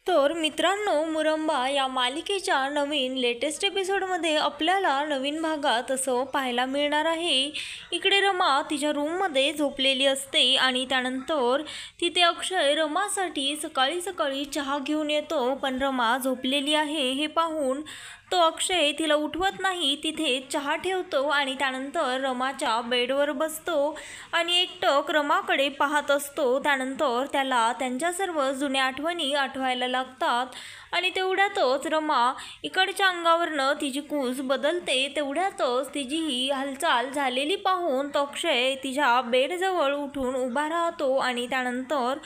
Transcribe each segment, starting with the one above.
तर मित्रांनो, मुरंबा या मालिकेच्या नवीन लेटेस्ट एपिसोडमध्ये आपल्याला नवीन भागात असं पाहायला मिळणार आहे. इकडे रमा तिच्या रूममध्ये झोपलेली असते आणि त्यानंतर तिथे अक्षय रमासाठी सकाळी सकाळी चहा घेऊन येतो. पण रमा झोपलेली आहे हे पाहून तो अक्षय तिला उठवत नाही, तिथे चहा ठेवतो आणि त्यानंतर रमाच्या बेडवर बसतो आणि एकटक रमाकडे पाहत असतो. त्यानंतर त्याला त्यांच्या सर्व जुन्या आठवणी आठवायला लागतात आणि तेवढ्यातच रमा इकडच्या अंगावरनं तिची कूस बदलते. तेवढ्यातच तिची ही हालचाल झालेली पाहून तो अक्षय तिच्या बेडजवळ उठून उभा राहतो आणि त्यानंतर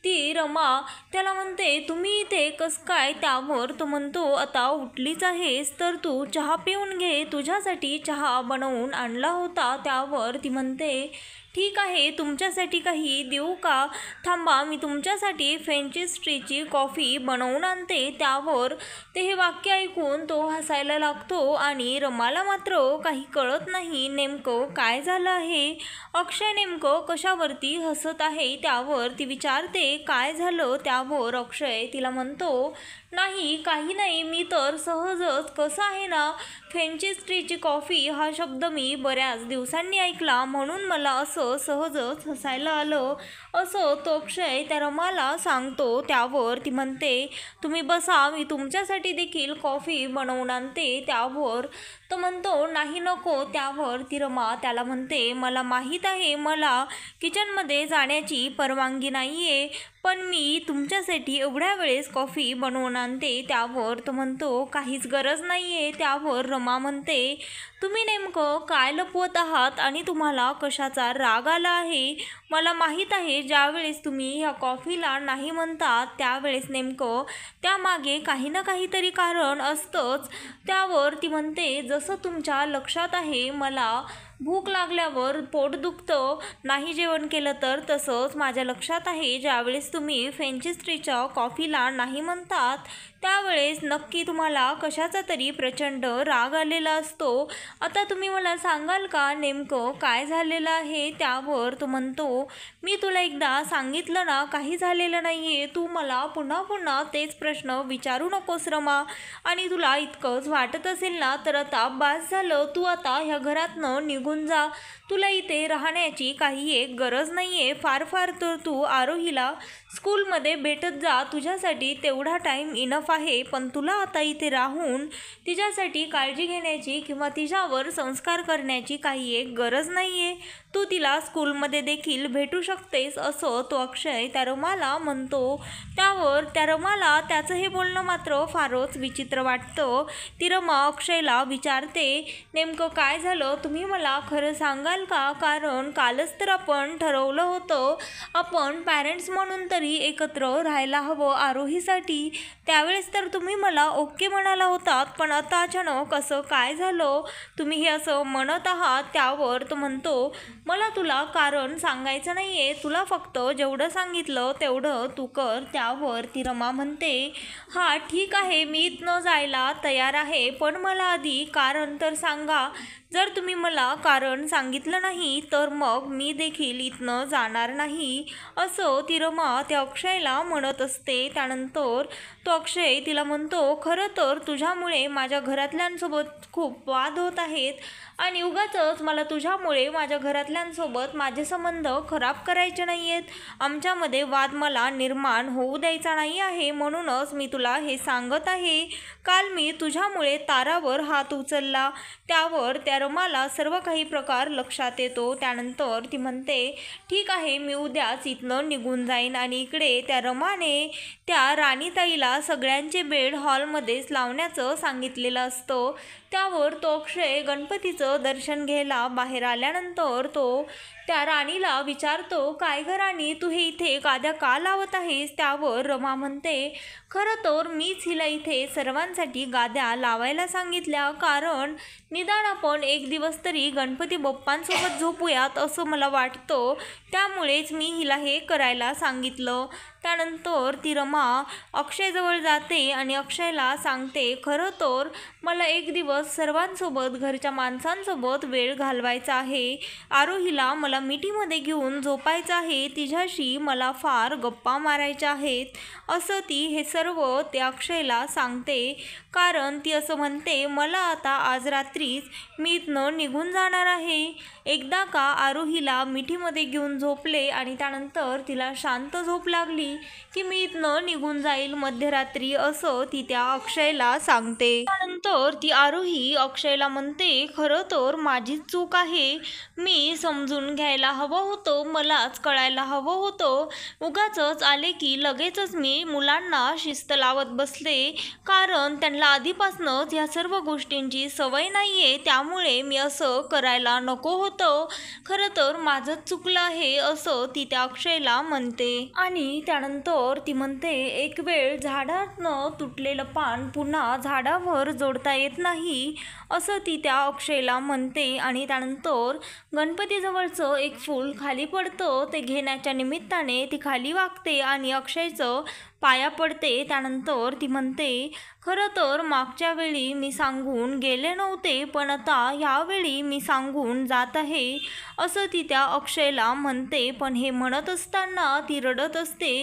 ती रमा त्याला म्हणते, तुम्ही इथे कसं काय? त्यावर तो म्हणतो, आता उठलीच आहेस तर तू चहा पिऊन घे, तुझ्यासाठी चहा बनवून आणला होता. त्यावर ती म्हणते, ठीक आहे, तुमच्यासाठी काही देऊ का? थांबा, मी तुमच्यासाठी फ्रेंचीस्ट्रीची कॉफी बनवून आणते. त्यावर ते हे वाक्य ऐकून तो हसायला लागतो आणि रमाला मात्र काही कळत नाही नेमकं काय झालं आहे, अक्षय नेमकं कशावरती हसत आहे. त्यावर ती विचारते, काय झालं? त्यावर अक्षय तिला म्हणतो, नाही, काही नाही, मी तर सहजच, कसं आहे ना, फ्रेंचीस्ट्रीची कॉफी हा शब्द मी बऱ्याच दिवसांनी ऐकला म्हणून मला असं सहजच हसायला आलं, असं तो अक्षय त्या रमाला सांगतो. त्यावर ती म्हणते, तुम्ही बसा, मी तुमच्यासाठी देखील कॉफी बनवून आणते. त्यावर तो म्हणतो, नाही नको. त्यावर ती रमा त्याला म्हणते, मला माहीत आहे मला किचनमध्ये जाण्याची परवानगी नाही आहे, पण मी तुमच्यासाठी एवढ्या वेळेस कॉफी बनवून आणते. त्यावर तो म्हणतो, काहीच गरज नाही आहे. त्यावर रमा म्हणते, तुम्ही नेमकं काय लपवत आहात आणि तुम्हाला कशाचा राग आला आहे? मला माहीत आहे ज्यावेळेस तुम्ही ह्या कॉफीला नाही म्हणतात त्यावेळेस नेमकं त्यामागे काही ना काहीतरी कारण असतंच. त्यावर ती म्हणते, जसं तुमच्या लक्षात आहे मला भूक लागल्यावर पोट दुखतं नाही जेवण केलं तर, तसंच माझ्या लक्षात आहे ज्यावेळेस तुम्ही फ्रेंचीस्ट्रीच्या कॉफीला नाही म्हणतात त्यावेळेस नक्की तुम्हाला कशाचा तरी प्रचंड राग आलेला असतो. आता तुम्ही मला सांगाल का नेमकं काय झालेलं आहे? त्यावर तो म्हणतो, मी तुला एकदा सांगितलं ना, काही झालेलं नाही आहे, तू मला पुन्हा पुन्हा तेच प्रश्न विचारू नकोस रमा, आणि तुला इतकंच वाटत असेल ना तर आता बास झालं, तू आता ह्या घरातनं निघून जा, तुला इथे राहण्याची काही एक गरज नाही आहे. फार फार तर तू आरोहीला स्कूलमध्ये भेटत जा, तुझ्यासाठी तेवढा टाईम इनफ आहे, पण तुला आता इथे राहून तिच्यासाठी काळजी घेण्याची किंवा तिच्यावर संस्कार करण्याची काही एक गरज नाही आहे, तू तिला स्कूलमध्ये देखील भेटू शकतेस, असं तो अक्षय त्या रमाला म्हणतो. त्यावर त्या रमाला त्याचं हे बोलणं मात्र फारच विचित्र वाटतं. ती रमा अक्षयला विचारते, नेमकं काय झालं, तुम्ही मला खरं सांगाल का? कारण कालच तर आपण ठरवलं होतं आपण पॅरेंट्स म्हणून तरी एकत्र राहायला हवं आरोहीसाठी, त्यावेळेस तर तुम्ही मला ओके म्हणाला होतात, पण आता अचानक असं काय झालं, तुम्ही हे असं म्हणत आहात? त्यावर तो म्हणतो, मला तुला कारण सांगायचं नाही आहे, तुला फक्त जेवढं सांगितलं तेवढं तू कर. त्यावर ती रमा म्हणते, हा ठीक आहे, मी इथनं जायला तयार आहे, पण मला आधी कारण तर सांगा, जर तुम्ही मला कारण सांगितलं नाही तर मग मी देखील इथनं जाणार नाही, असं ती रमा त्या अक्षयला म्हणत असते. त्यानंतर तो अक्षय तिला म्हणतो, खरं तर तुझ्यामुळे माझ्या घरातल्यांसोबत खूप वाद होत आहेत आणि उगाचच मला तुझ्यामुळे माझ्या घरातल्यांसोबत माझे संबंध खराब करायचे नाही आहेत, आमच्यामध्ये वाद मला निर्माण होऊ द्यायचा नाही आहे, म्हणूनच मी तुला हे सांगत आहे. काल मी तुझ्यामुळे तारावर हात उचलला. त्यावर त्या रमाला सर्व काही प्रकार लक्षात येतो. त्यानंतर ती म्हणते, ठीक आहे, मी उद्याच इथनं निघून जाईन. आणि इकडे त्या रमाने त्या राणीताईला सगळ्यांचे बेड हॉलमध्येच लावण्याचं सांगितलेलं असतं. त्यावर तो अक्षय गणपतीचं दर्शन घ्यायला बाहेर आल्यानंतर तो त्या राणीला विचारतो, काय ग राणी, तू हे इथे गाद्या का लावत आहेस? त्यावर रमा म्हणते, खरं तर मीच हिला इथे सर्वांसाठी गाद्या लावायला सांगितल्या, कारण निदान आपण एक दिवस तरी गणपती बाप्पांसोबत झोपूयात असं मला वाटतं, त्यामुळेच मी हिला हे करायला सांगितलं. त्यानंतर ती रमा अक्षयजवळ जाते आणि अक्षयला सांगते, खरं तर मला एक दिवस सर्वांसोबत घरच्या माणसांसोबत वेळ घालवायचा आहे, आरोहीला मला मला मिठीमध्ये घेऊन झोपायचं आहे, तिच्याशी मला फार गप्पा मारायच्या आहेत असं ती हे सर्व त्या अक्षयला सांगते. कारण ती असं म्हणते, मला आता आज रात्रीच मी इथनं निघून जाणार आहे. एकदा का आरोहीला मिठीमध्ये घेऊन झोपले आणि त्यानंतर तिला शांत झोप लागली की मी इथनं निघून जाईल मध्यरात्री असं ती त्या अक्षयला सांगते. त्यानंतर ती आरोही अक्षयला म्हणते, खरं तर माझीच चूक आहे, मी समजून घ्यायला हवं होतं, मलाच कळायला हवं होतं. उगाचच आले की लगेचच मी मुलांना शिस्त लावत बसले, कारण त्यांना आधीपासूनच ह्या सर्व गोष्टींची सवय नाहीये, त्यामुळे मी असं करायला नको होतं. खरं तर माझंच चुकलं आहे असं ती त्या अक्षयला म्हणते. आणि त्यानंतर ती म्हणते, एक वेळ झाडातनं तुटलेलं पान पुन्हा झाडावर जोडता येत नाही असं ती त्या अक्षयला म्हणते. आणि त्यानंतर गणपतीजवळचं एक फूल खाली पडतं, ते घेण्याच्या निमित्ताने ती खाली वागते आणि अक्षयचं पाया पडते. त्यानंतर ती म्हणते, खरं तर मागच्या वेळी मी सांगून गेले नव्हते, पण आता ह्यावेळी मी सांगून जात आहे असं ती त्या अक्षयला म्हणते. पण हे म्हणत असताना ती रडत असते,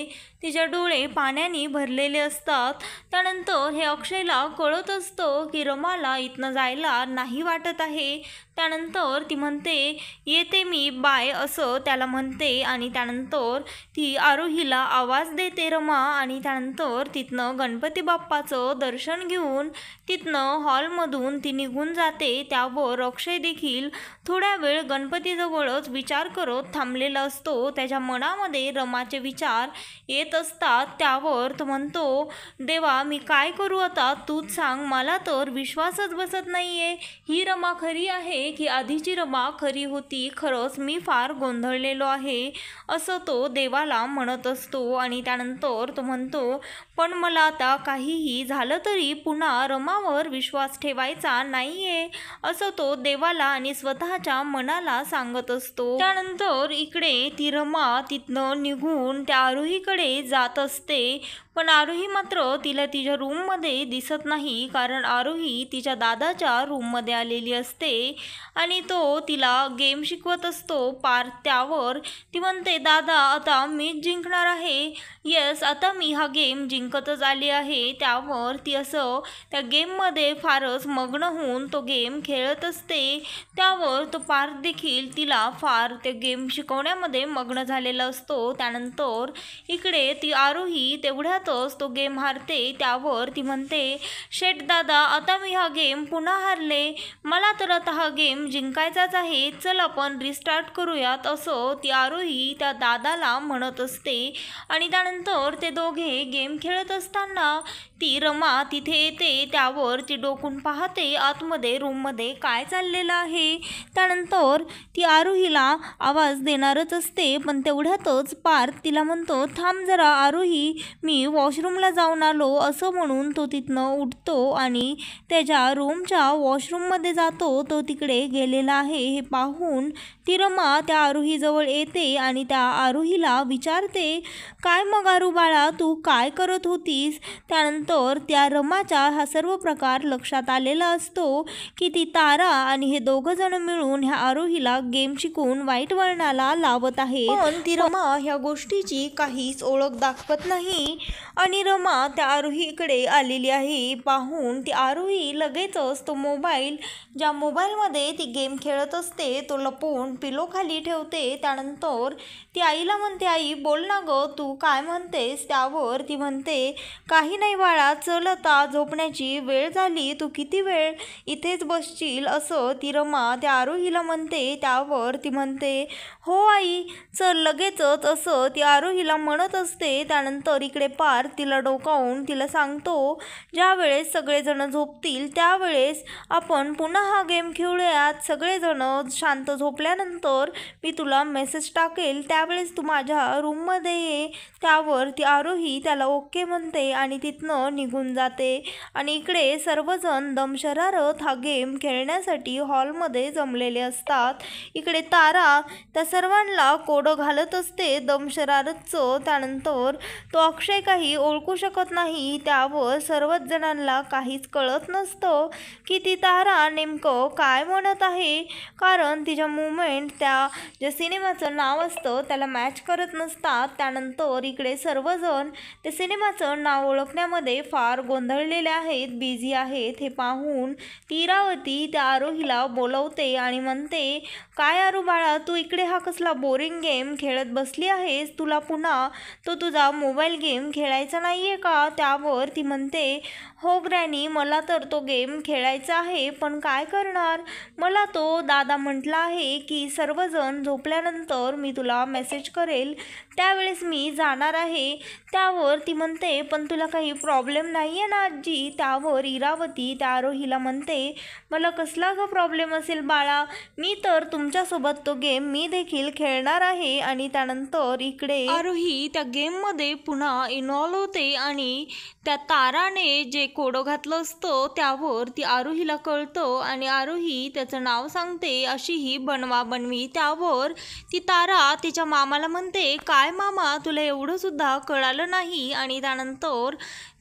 तिचे डोळे पाण्याने भरलेले असतात. त्यानंतर हे अक्षयला कळत असतं की रमाला इथनं जायला नाही वाटत आहे. त्यानंतर ती म्हणते, येते मी, बाय असं त्याला म्हणते. आणि त्यानंतर ती आरोहीला आवाज देते रमा. आणि त्यानंतर तिथनं गणपती बाप्पाचं दर्शन घेऊन तिथनं हॉलमधून ती निघून जाते. त्यावर अक्षय देखील थोड्या वेळ गणपतीजवळच विचार करत थांबलेला असतो. त्याच्या मनामध्ये रमाचे विचार येत असतात. त्यावर तो म्हणतो, देवा मी काय करू आता, तूच सांग, मला तर विश्वासच बसत नाहीये, ही रमा खरी आहे की आधीची रमा खरी होती, खरंच मी फार गोंधळलेलो आहे असं तो देवाला म्हणत असतो. आणि त्यानंतर तो म्हणतो, पण मला आता काहीही झालं तरी पुन्हा रमावर विश्वास ठेवायचा नाहीये असं तो देवाला आणि स्वतःच्या मनाला सांगत असतो. त्यानंतर इकडे ती रमा तिथनं निघून त्या आरोहीकडे जात असते. पण आरोही मात्र तिला तिच्या रूममध्ये दिसत नाही, कारण आरोही तिच्या दादाच्या रूममध्ये आलेली असते आणि तो तिला गेम शिकवत असतो पार. त्यावर ती म्हणते, दादा आता मीच जिंकणार आहे, येस आता मी हा गेम जिंकतच आली आहे. त्यावर ती असं त्या गेममध्ये फारच मग्न होऊन तो गेम खेळत असते. त्यावर तो पार्थ देखील तिला फार ते गेम शिकवण्यामध्ये मग्न झालेला असतो. त्यानंतर इकडे ती आरोही तेवढ्यातच तो गेम हारते. त्यावर ती म्हणते, शेट दादा आता मी हा गेम पुन्हा हारले, मला तर आता हा गेम जिंकायचाच आहे, चल आपण रिस्टार्ट करूयात असं ती आरोही त्या दादाला म्हणत असते. आणि त्यानंतर ते दोघे गेम खेळत असताना ती रमा तिथे येते. त्यावर ती डोकून पाहते आतमध्ये रूममध्ये काय चाललेलं आहे. त्यानंतर ती आरोहीला आवाज देणारच असते, पण तेवढ्यातच पार्थ तिला म्हणतो, थांब जरा आरोही, मी वॉशरूमला जाऊन आलो असं म्हणून तो तिथनं उठतो आणि त्याच्या रूमच्या वॉशरूममध्ये जातो. तो तिकडे गेलेला आहे हे पाहून ती रमा त्या आरोहीजवळ येते आणि त्या आरोहीला विचारते, काय मग आरू बाळा, तू काय करत होतीस. त्यानंतर त्या रमाच्या हा सर्व प्रकार लक्षात आलेला असतो की ती तारा आणि हे दोघं जण मिळून ह्या आरोहीला गेम शिकून वाईट वळणाला लावत आहे. पण ती रमा ह्या गोष्टीची काहीच ओळख दाखवत नाही आणि रमा त्या आरोहीकडे आलेली आहे पाहून ती आरोही लगेचच तो मोबाईल, ज्या मोबाईलमध्ये ती गेम खेळत असते, तो लपवून पिलो खाली ठेवते. त्यानंतर ती आईला म्हणते, आई बोल ना गं, तू काय म्हणतेस. त्यावर ती म्हणते, काही नाही बाळा, चल आता झोपण्याची वेळ झाली, तू किती वेळ इथेच बसशील असं ती रमा त्या आरोहीला म्हणते. त्यावर ती म्हणते, हो आई चल लगेचच असं ती आरोहीला म्हणत असते. त्यानंतर इकडे पार तिला डोकावून तिला सांगतो, ज्या वेळेस सगळेजण झोपतील त्यावेळेस आपण पुन्हा हा गेम खेळूयात, सगळेजण शांत झोपल्यानंतर मी तुला मेसेज टाकेल, त्यावेळेस तू माझ्या रूममध्ये ये. त्यावर ती आरोही त्याला ओके म्हणते आणि तिथनं निघून जाते. आणि इकडे सर्वजण दमशरारत हा गेम खेळण्यासाठी हॉलमध्ये जमलेले असतात. इकडे तारा त्या सर्वांना कोडं घालत असते दमशरारतचं. त्यानंतर तो अक्षय काही ओळखू शकत नाही. त्यावर सर्वच जणांना काहीच कळत नसतं की ती तारा नेमकं काय म्हणत आहे, कारण तिच्या मुवमेंट त्या ज्या सिनेमाचं नाव असतं त्याला मॅच करत नसतात. त्यानंतर इकडे सर्वजण ते सिनेमाचं नाव ओळखण्यामध्ये फार गोंधळलेले आहेत, बिझी आहेत. हे पाहून ती इरावती त्या आरोहीला बोलवते आणि म्हणते, काय आरू बाळा, तू इकडे हा कसला बोरिंग गेम खेळत बसली आहेस? तुला पुन्हा तो तुझा मोबाईल गेम खेळायचा नाही आहे का? त्यावर ती म्हणते, हो ग्रॅनी, मला तर तो गेम खेळायचा आहे, पण काय करणार? मला तो दादा म्हटला आहे की सर्वजण झोपल्यानंतर मी तुला मेसेज करेल, त्यावेळेस मी जाणार आहे. त्यावर ती म्हणते, पण तुला काही प्रॉब्लेम नाही आहे ना आजी? त्यावर इरावती त्या आरोहीला म्हणते, मला कसला ग प्रॉब्लेम असेल बाळा, मी तर तुमच्यासोबत तो गेम मी देखील खेळणार आहे. आणि त्यानंतर इकडे आरोही त्या गेममध्ये पुन्हा इन्व्हॉल्व होते आणि त्या ताराने जे कोडं घातलं असतं त्यावर ती आरोहीला कळतं आणि आरोही त्याचं नाव सांगते, अशी ही बनवाबनवी. त्यावर ती तारा तिच्या मामाला म्हणते, काय मामा, तुला एवढं सुद्धा कळालं नाही? आणि त्यानंतर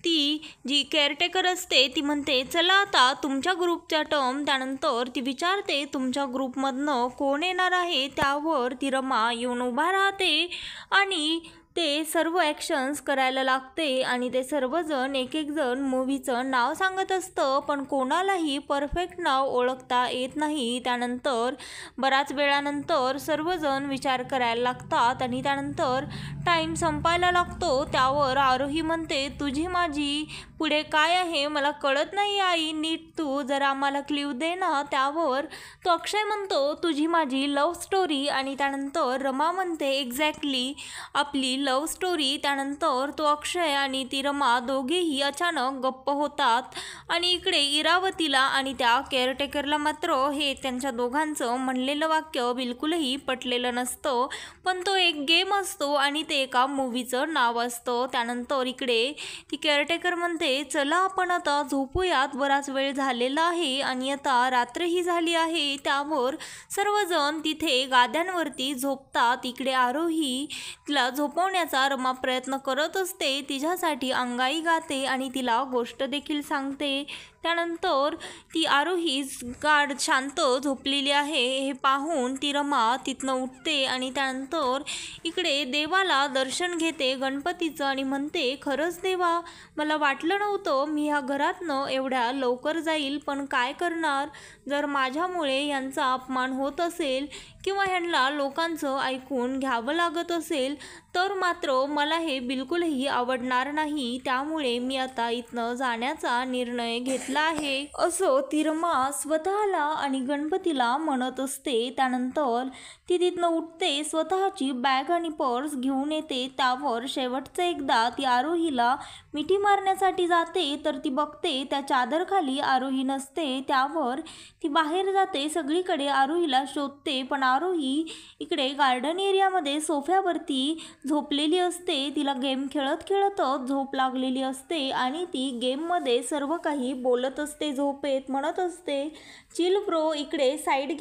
ती जी केअरटेकर असते ती म्हणते, चला आता तुमच्या ग्रुपच्या टर्म. त्यानंतर ती विचारते, तुमच्या ग्रुपमधनं कोण येणार आहे? त्यावर ती रमा येऊन उभा राहते आणि ते सर्व ॲक्शन्स करायला लागते आणि ते सर्वजण एक एक जण मूवीचं नाव सांगत असतं, पण कोणालाही परफेक्ट नाव ओळखता येत नाही. त्यानंतर बऱ्याच वेळानंतर सर्वजण विचार करायला लागतात आणि त्यानंतर टाईम संपायला लागतो. त्यावर आरोही म्हणते, तुझी माझी पुढे काय आहे मला कळत नाही आई, नीट तू जरा आम्हाला क्ल्यू दे ना. त्यावर तो अक्षय म्हणतो, तुझी माझी लव्ह स्टोरी. आणि त्यानंतर रमा म्हणते, एक्झॅक्टली आपली लव्ह स्टोरी. त्यानंतर तो अक्षय आणि ती रमा दोघेही अचानक गप्प होतात आणि इकडे इरावतीला आणि त्या केअरटेकरला मात्र हे त्यांच्या दोघांचं म्हणलेलं वाक्य बिलकुलही पटलेलं नसतं, पण तो एक गेम असतो आणि ते एका मूवीचं नाव असतं. त्यानंतर इकडे ती केअरटेकर म्हणते, चला आपण आता झोपूयात, बराच वेळ झालेला आहे आणि आता रात्रही झाली आहे. त्यावर सर्वजण तिथे गाद्यांवरती झोपतात. इकडे आरोही तिला झोपवण्याचा रमा प्रयत्न करत असते, तिच्यासाठी अंगाई गाते आणि तिला गोष्ट देखील सांगते. त्यानंतर ती आरोही गाढ शांत झोपलेली आहे हे पाहून ती रमा तिथनं उठते आणि त्यानंतर इकडे देवाला दर्शन घेते गणपतीचं आणि म्हणते, खरंच देवा, मला वाटलं नव्हतं मी ह्या घरातनं एवढ्या लवकर जाईल, पण काय करणार, जर माझ्यामुळे यांचा अपमान होत असेल किंवा ह्यांना लोकांचं ऐकून घ्यावं लागत असेल तर मात्र मला हे बिलकुलही आवडणार नाही. त्यामुळे मी आता इथनं जाण्याचा निर्णय घेतला आहे, असं ती रमा स्वतःला आणि गणपतीला म्हणत असते. त्यानंतर ती तिथनं उठते, स्वतःची बॅग आणि पर्स घेऊन येते. त्यावर शेवटचं एकदा ती आरोहीला मिठी मारण्यासाठी जाते तर ती बघते त्या चादरखाली आरोही नसते. त्यावर ती बाहेर जाते, सगळीकडे आरोहीला शोधते, पण आरोही इकडे गार्डन एरियामध्ये सोफ्यावरती झोपलेली असते. तिला गेम खेळत खेळतच झोप लागलेली असते आणि ती गेममध्ये सर्व काही बोलत असते, झोपेत म्हणत असते, चिल ब्रो, इकडे साईड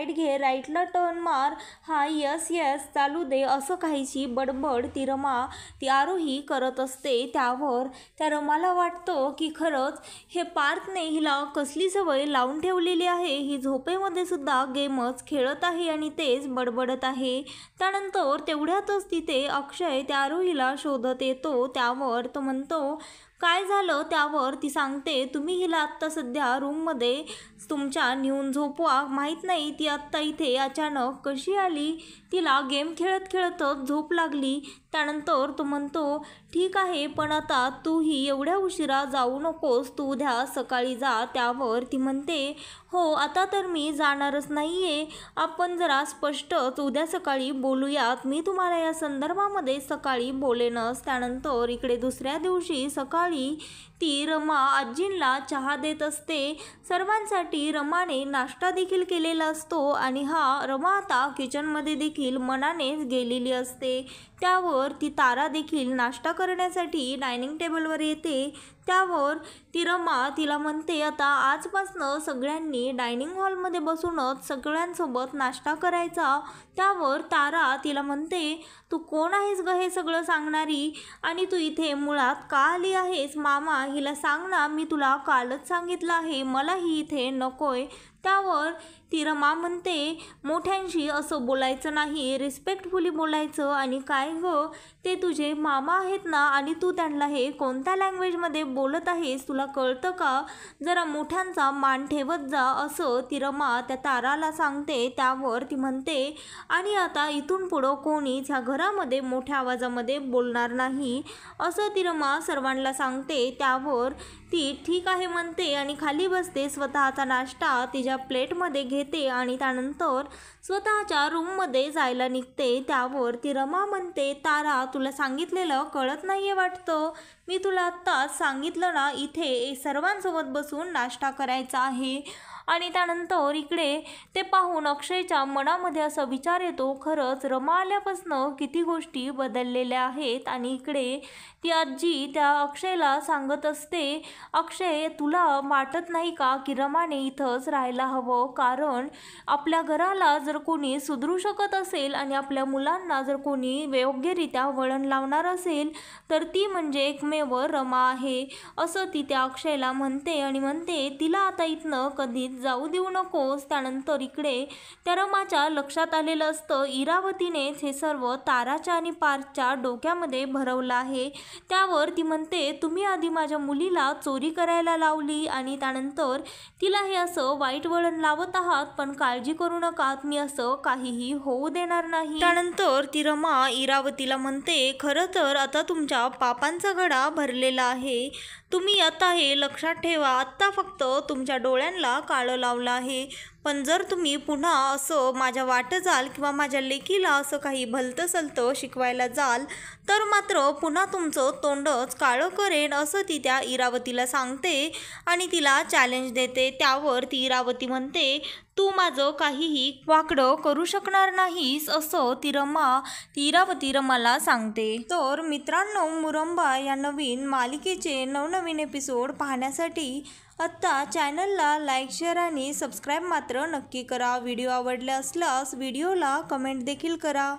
घे, राईटला टर्न मार, हा यस यस, चालू दे, असं काहीशी बडबड ती रमा ती आरोही करत असते. त्यावर त्या रमाला वाटतं की खरंच हे पार्थने हिला कसली सवय लावून ठेवलेली आहे, ही झोपेमध्ये सुद्धा गेमच खेळत आहे आणि तेच बडबडत आहे. त्यानंतर तेवढ्यातच तिथे अक्षय त्या आरोहीला शोधत येतो. त्यावर तो म्हणतो, काय झालं? त्यावर ती सांगते, तुम्ही हिला आत्ता सध्या रूममध्ये तुमच्या नेऊन झोपवा, माहीत नाही ती आत्ता इथे अचानक कशी आली, तिला गेम खेळत खेळतच झोप लागली. त्यानंतर तो म्हणतो, ठीक आहे, पण आता तूही एवढ्या उशिरा जाऊ नकोस, तू उद्या सकाळी जा. त्यावर ती म्हणते, हो आता तर मी जाणारच नाही आहे, आपण जरा स्पष्टच उद्या सकाळी बोलूयात, मी तुम्हाला या संदर्भामध्ये सकाळी बोलेनच. त्यानंतर इकडे दुसऱ्या दिवशी सकाळी संध्याकाळी ती रमा आजींना चहा देत असते। सर्वांसाठी रमाने नाश्ता देखील केलेला असतो आणि रमा आता किचनमध्ये देखील मनानेच गेलेली असते। त्यावर ती तारा देखील नाश्ता करण्यासाठी डायनिंग टेबलवर येते। त्यावर ती रमा तिला म्हणते, आता आजपासनं सगळ्यांनी डायनिंग हॉलमध्ये बसूनच सगळ्यांसोबत नाश्ता करायचा। त्यावर तारा तिला म्हणते, तू कोण आहेस ग हे सगळं सांगणारी, आणि तू इथे मुळात का आली आहेस? मामा हिला सांग ना, मी तुला कालच सांगितलं आहे मलाही इथे नकोय। त्यावर ती रमा म्हणते, मोठ्यांशी असं बोलायचं नाही, रिस्पेक्टफुली बोलायचं। आणि काय गं, ते तुझे मामा आहेत ना, आणि तू त्यांना हे कोणत्या लँग्वेजमध्ये बोलत आहेस, तुला कळतं का? जरा मोठ्यांचा मान ठेवत जा, असं ती रमा त्या ताराला सांगते। त्यावर ती म्हणते, आणि आता इथून पुढं कोणीच ह्या घरामध्ये मोठ्या आवाजामध्ये बोलणार नाही, असं ती रमा सर्वांना सांगते। त्यावर ती ठीक आहे म्हणते आणि खाली बसते, स्वतःचा नाश्ता तिच्या प्लेटमध्ये घेते आणि त्यानंतर स्वतःच्या रूममध्ये जायला निघते। त्यावर ती रमा म्हणते, तारा तुला सांगितलेलं कळत नाहीये वाटतं, मी तुला आत्ताच सांगितलं ना, इथे सर्वांसोबत बसून नाश्ता करायचा आहे। आणि त्यानंतर इकडे ते पाहून अक्षयच्या मनामध्ये असा विचार येतो, खरंच रमा आल्यापासून किती गोष्टी बदललेल्या आहेत। आणि इकडे ती आजी त्या अक्षयला सांगत असते, अक्षय तुला वाटत नाही का की रमाने इथंच राहायला हवं, कारण आपल्या घराला जर कोणी सुधरू शकत असेल आणि आपल्या मुलांना जर कोणी योग्यरित्या वळण लावणार असेल तर ती म्हणजे एकमेव रमा आहे, असं ती त्या अक्षयला म्हणते। आणि म्हणते, तिला आता इथनं कधीच जाऊ देऊ नकोस। त्यानंतर इकडे त्या रमाच्या लक्षात आलेलं असतं, इरावतीनेच हे सर्व ताराच्या आणि पार्थच्या डोक्यामध्ये भरवलं आहे। त्यावर ती म्हणते, तुम्ही आधी माझ्या मुलीला चोरी करायला लावली आणि त्यानंतर तिला हे असं वाईट वळण लावत आहात, पण काळजी करू नका, मी असं काहीही होऊ देणार नाही। त्यानंतर ती रमा इरावतीला म्हणते, खरं तर आता तुमच्या पापांचा घडा भरलेला आहे, तुम्ही आता हे लक्षात ठेवा, आत्ता फक्त तुमच्या डोळ्यांना काळं लावलं आहे, पण जर तुम्ही पुन्हा असं माझ्या वाट जाल किंवा माझ्या लेकीला असं काही भलतं सलतं शिकवायला जाल तर मात्र पुन्हा तुमचं तोंडच काळं करेन, असं ती त्या इरावतीला सांगते आणि तिला चॅलेंज देते। त्यावर ती इरावती म्हणते, तू माझं काहीही वाकडं करू शकणार नाहीस, असं ती इरावती रमाला सांगते। तर मित्रांनो, मुरंबा या नवीन मालिकेचे नवनवीन एपिसोड पाहण्यासाठी आत्ता चॅनलला लाईक, शेअर आणि सबस्क्राईब मात्र नक्की करा। व्हिडिओ आवडले असल्यास व्हिडिओला कमेंट देखील करा।